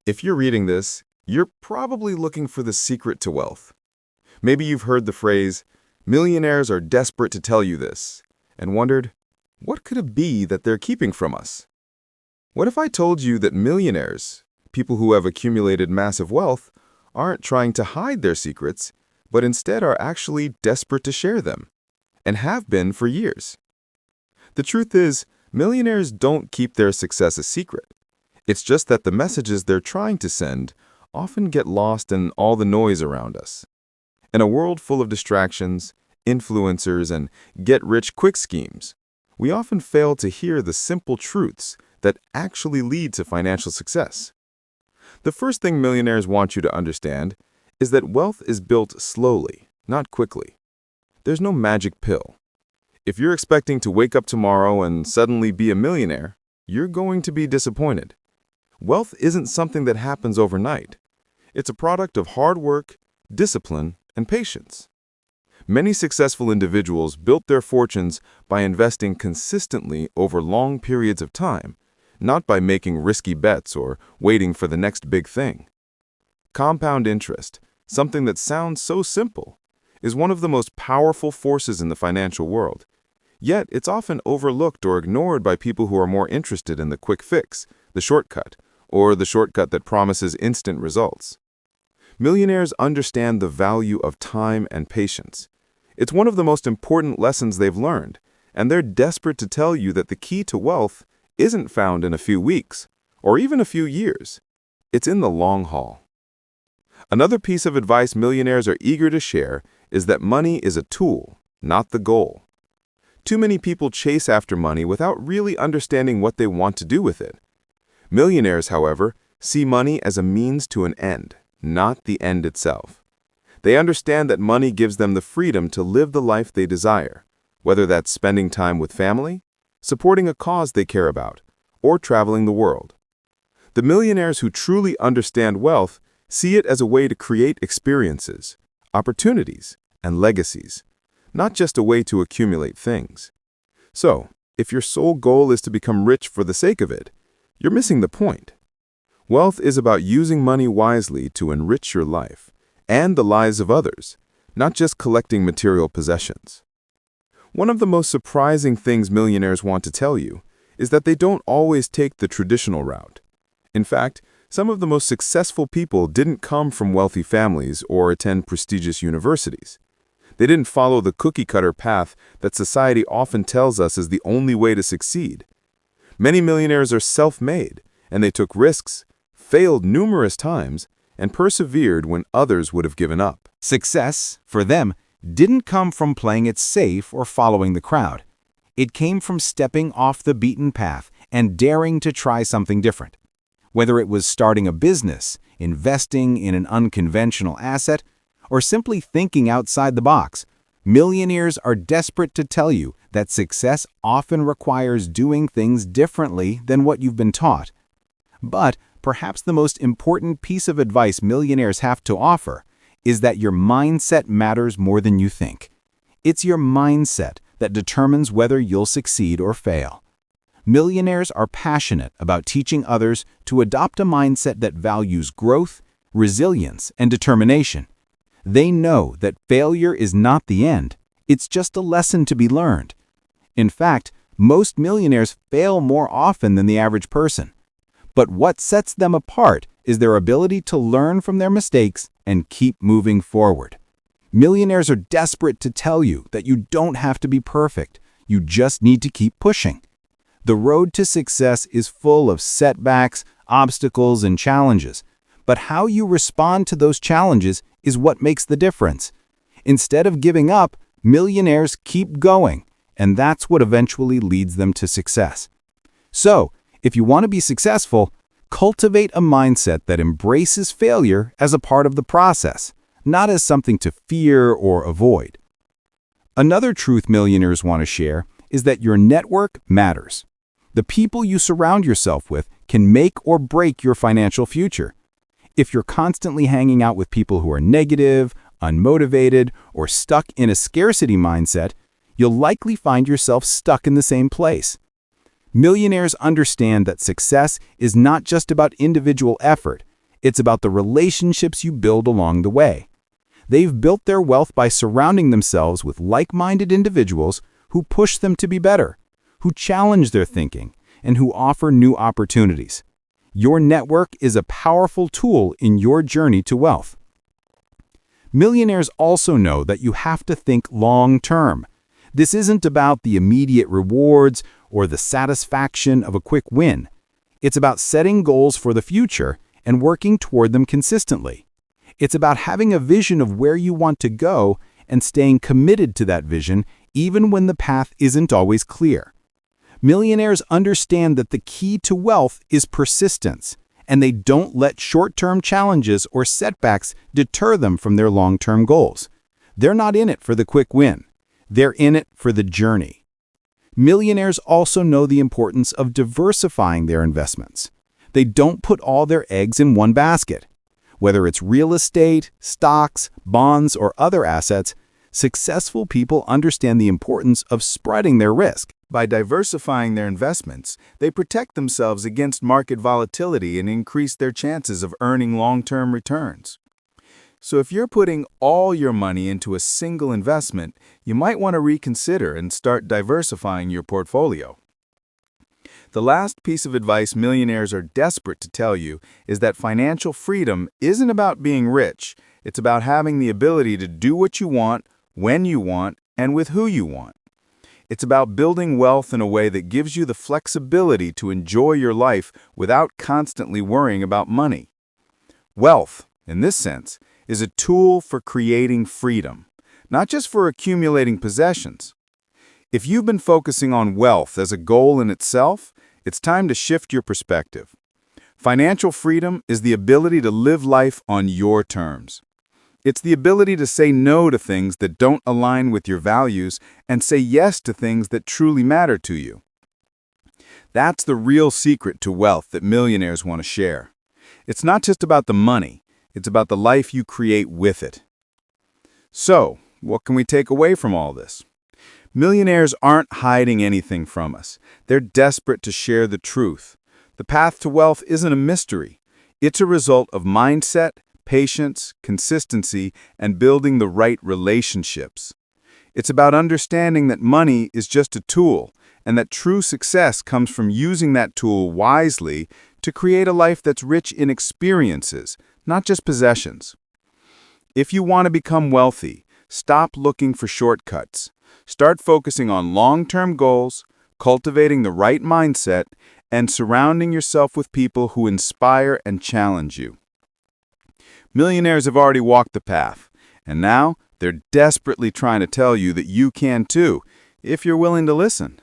If you're reading this, you're probably looking for the secret to wealth. Maybe you've heard the phrase, "Millionaires are desperate to tell you this," and wondered, what could it be that they're keeping from us? What if I told you that millionaires, people who have accumulated massive wealth, aren't trying to hide their secrets, but instead are actually desperate to share them, and have been for years? The truth is, millionaires don't keep their success a secret. It's just that the messages they're trying to send often get lost in all the noise around us. In a world full of distractions, influencers, and get-rich-quick schemes, we often fail to hear the simple truths that actually lead to financial success. The first thing millionaires want you to understand is that wealth is built slowly, not quickly. There's no magic pill. If you're expecting to wake up tomorrow and suddenly be a millionaire, you're going to be disappointed. Wealth isn't something that happens overnight. It's a product of hard work, discipline, and patience. Many successful individuals built their fortunes by investing consistently over long periods of time, not by making risky bets or waiting for the next big thing. Compound interest, something that sounds so simple, is one of the most powerful forces in the financial world. Yet it's often overlooked or ignored by people who are more interested in the quick fix, the shortcut, or the shortcut that promises instant results. Millionaires understand the value of time and patience. It's one of the most important lessons they've learned, and they're desperate to tell you that the key to wealth isn't found in a few weeks, or even a few years. It's in the long haul. Another piece of advice millionaires are eager to share is that money is a tool, not the goal. Too many people chase after money without really understanding what they want to do with it. Millionaires, however, see money as a means to an end, not the end itself. They understand that money gives them the freedom to live the life they desire, whether that's spending time with family, supporting a cause they care about, or traveling the world. The millionaires who truly understand wealth see it as a way to create experiences, opportunities, and legacies, not just a way to accumulate things. So, if your sole goal is to become rich for the sake of it, you're missing the point. Wealth is about using money wisely to enrich your life and the lives of others, not just collecting material possessions. One of the most surprising things millionaires want to tell you is that they don't always take the traditional route. In fact, some of the most successful people didn't come from wealthy families or attend prestigious universities. They didn't follow the cookie-cutter path that society often tells us is the only way to succeed. Many millionaires are self-made, and they took risks, failed numerous times, and persevered when others would have given up. Success, for them, didn't come from playing it safe or following the crowd. It came from stepping off the beaten path and daring to try something different. Whether it was starting a business, investing in an unconventional asset, or simply thinking outside the box, millionaires are desperate to tell you that success often requires doing things differently than what you've been taught. But perhaps the most important piece of advice millionaires have to offer is that your mindset matters more than you think. It's your mindset that determines whether you'll succeed or fail. Millionaires are passionate about teaching others to adopt a mindset that values growth, resilience, and determination. They know that failure is not the end. It's just a lesson to be learned. In fact, most millionaires fail more often than the average person. But what sets them apart is their ability to learn from their mistakes and keep moving forward. Millionaires are desperate to tell you that you don't have to be perfect. You just need to keep pushing. The road to success is full of setbacks, obstacles, and challenges. But how you respond to those challenges is what makes the difference. Instead of giving up, millionaires keep going, and that's what eventually leads them to success. So, if you want to be successful, cultivate a mindset that embraces failure as a part of the process, not as something to fear or avoid. Another truth millionaires want to share is that your network matters. The people you surround yourself with can make or break your financial future. If you're constantly hanging out with people who are negative, unmotivated, or stuck in a scarcity mindset, you'll likely find yourself stuck in the same place. Millionaires understand that success is not just about individual effort, It's about the relationships you build along the way. They've built their wealth by surrounding themselves with like-minded individuals who push them to be better, who challenge their thinking, and who offer new opportunities. Your network is a powerful tool in your journey to wealth. Millionaires also know that you have to think long-term. This isn't about the immediate rewards or the satisfaction of a quick win. It's about setting goals for the future and working toward them consistently. It's about having a vision of where you want to go and staying committed to that vision even when the path isn't always clear. Millionaires understand that the key to wealth is persistence, and they don't let short-term challenges or setbacks deter them from their long-term goals. They're not in it for the quick win. They're in it for the journey. Millionaires also know the importance of diversifying their investments. They don't put all their eggs in one basket. Whether it's real estate, stocks, bonds, or other assets, successful people understand the importance of spreading their risk. By diversifying their investments, they protect themselves against market volatility and increase their chances of earning long-term returns. So if you're putting all your money into a single investment, you might want to reconsider and start diversifying your portfolio. The last piece of advice millionaires are desperate to tell you is that financial freedom isn't about being rich. It's about having the ability to do what you want, when you want, and with who you want. It's about building wealth in a way that gives you the flexibility to enjoy your life without constantly worrying about money. Wealth, in this sense, is a tool for creating freedom, not just for accumulating possessions. If you've been focusing on wealth as a goal in itself, it's time to shift your perspective. Financial freedom is the ability to live life on your terms. It's the ability to say no to things that don't align with your values and say yes to things that truly matter to you. That's the real secret to wealth that millionaires want to share. It's not just about the money, it's about the life you create with it. So, what can we take away from all this? Millionaires aren't hiding anything from us. They're desperate to share the truth. The path to wealth isn't a mystery. It's a result of mindset, patience, consistency, and building the right relationships. It's about understanding that money is just a tool, and that true success comes from using that tool wisely to create a life that's rich in experiences, not just possessions. If you want to become wealthy, stop looking for shortcuts. Start focusing on long-term goals, cultivating the right mindset, and surrounding yourself with people who inspire and challenge you. Millionaires have already walked the path, and now they're desperately trying to tell you that you can too, if you're willing to listen.